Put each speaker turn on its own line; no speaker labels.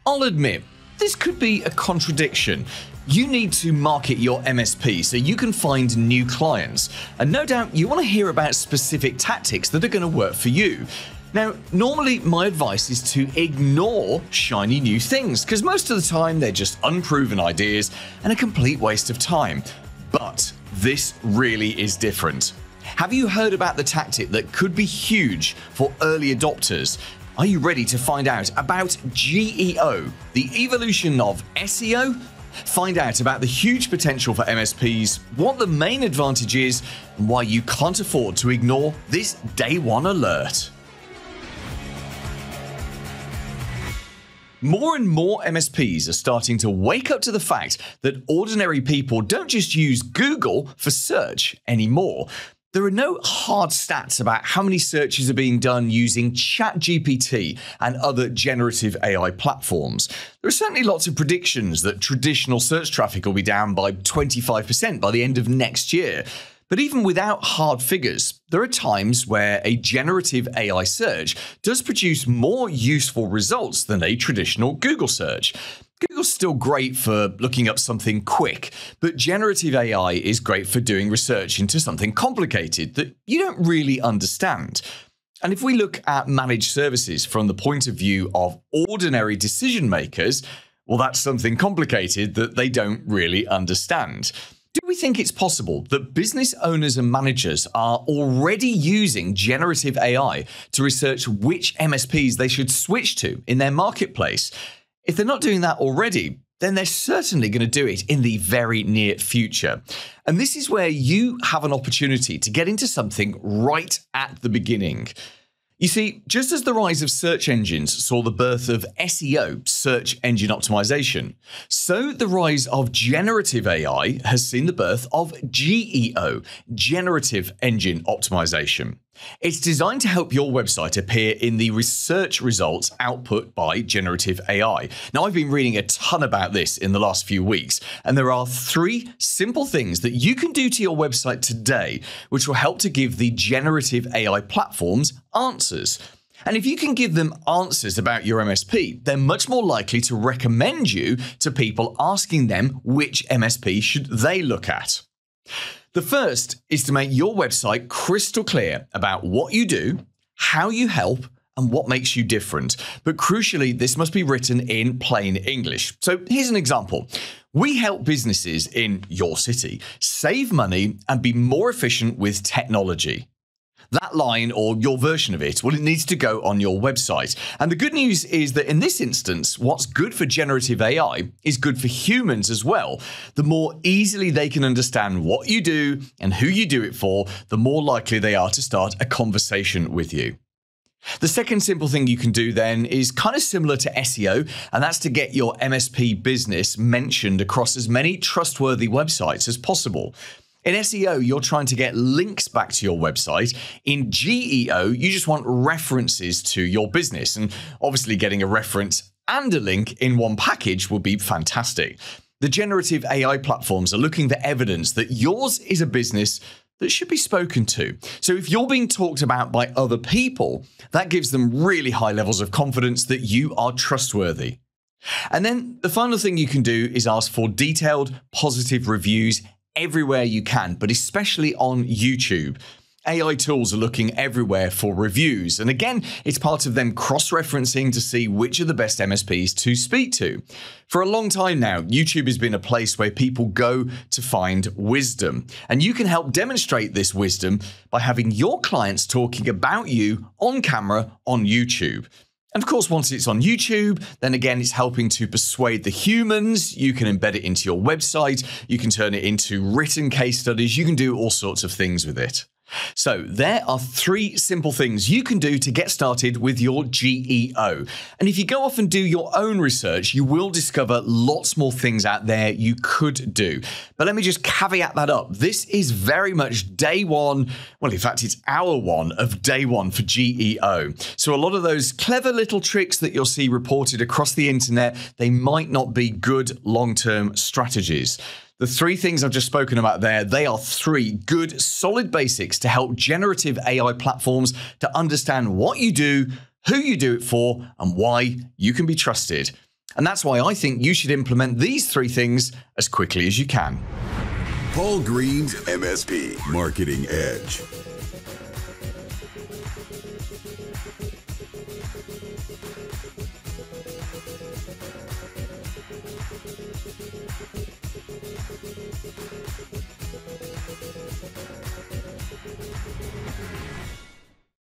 I'll admit, this could be a contradiction. You need to market your MSP so you can find new clients, and no doubt you want to hear about specific tactics that are going to work for you. Now, normally my advice is to ignore shiny new things, because most of the time they're just unproven ideas and a complete waste of time. But this really is different. Have you heard about the tactic that could be huge for early adopters? Are you ready to find out about GEO, the evolution of SEO? Find out about the huge potential for MSPs, what the main advantage is, and why you can't afford to ignore this day one alert. More and more MSPs are starting to wake up to the fact that ordinary people don't just use Google for search anymore. There are no hard stats about how many searches are being done using ChatGPT and other generative AI platforms. There are certainly lots of predictions that traditional search traffic will be down by 25% by the end of next year. But even without hard figures, there are times where a generative AI search does produce more useful results than a traditional Google search. Google's still great for looking up something quick, but generative AI is great for doing research into something complicated that you don't really understand. And if we look at managed services from the point of view of ordinary decision makers, well, that's something complicated that they don't really understand. Do we think it's possible that business owners and managers are already using generative AI to research which MSPs they should switch to in their marketplace? If they're not doing that already, then they're certainly going to do it in the very near future. And this is where you have an opportunity to get into something right at the beginning. You see, just as the rise of search engines saw the birth of SEO, search engine optimization, so the rise of generative AI has seen the birth of GEO, generative engine optimization. It's designed to help your website appear in the research results output by generative AI. Now, I've been reading a ton about this in the last few weeks, and there are 3 simple things that you can do to your website today which will help to give the generative AI platforms answers. And if you can give them answers about your MSP, they're much more likely to recommend you to people asking them which MSP should they look at. The first is to make your website crystal clear about what you do, how you help, and what makes you different. But crucially, this must be written in plain English. So here's an example. We help businesses in your city save money and be more efficient with technology. That line, or your version of it, well, it needs to go on your website. And the good news is that in this instance, what's good for generative AI is good for humans as well. The more easily they can understand what you do and who you do it for, the more likely they are to start a conversation with you. The second simple thing you can do then is kind of similar to SEO, and that's to get your MSP business mentioned across as many trustworthy websites as possible. In SEO, you're trying to get links back to your website. In GEO, you just want references to your business. And obviously getting a reference and a link in one package would be fantastic. The generative AI platforms are looking for evidence that yours is a business that should be spoken to. So if you're being talked about by other people, that gives them really high levels of confidence that you are trustworthy. And then the final thing you can do is ask for detailed, positive reviews everywhere you can, but especially on YouTube. AI tools are looking everywhere for reviews. And again, it's part of them cross-referencing to see which are the best MSPs to speak to. For a long time now, YouTube has been a place where people go to find wisdom. And you can help demonstrate this wisdom by having your clients talking about you on camera on YouTube. And of course, once it's on YouTube, then again, it's helping to persuade the humans. You can embed it into your website. You can turn it into written case studies. You can do all sorts of things with it. So there are 3 simple things you can do to get started with your GEO. And if you go off and do your own research, you will discover lots more things out there you could do. But let me just caveat that up. This is very much day one. Well, in fact, it's hour 1 of day 1 for GEO. So a lot of those clever little tricks that you'll see reported across the internet, they might not be good long-term strategies. The 3 things I've just spoken about there, they are 3 good, solid basics to help generative AI platforms to understand what you do, who you do it for, and why you can be trusted. And that's why I think you should implement these 3 things as quickly as you can.
Paul Green's MSP Marketing Edge.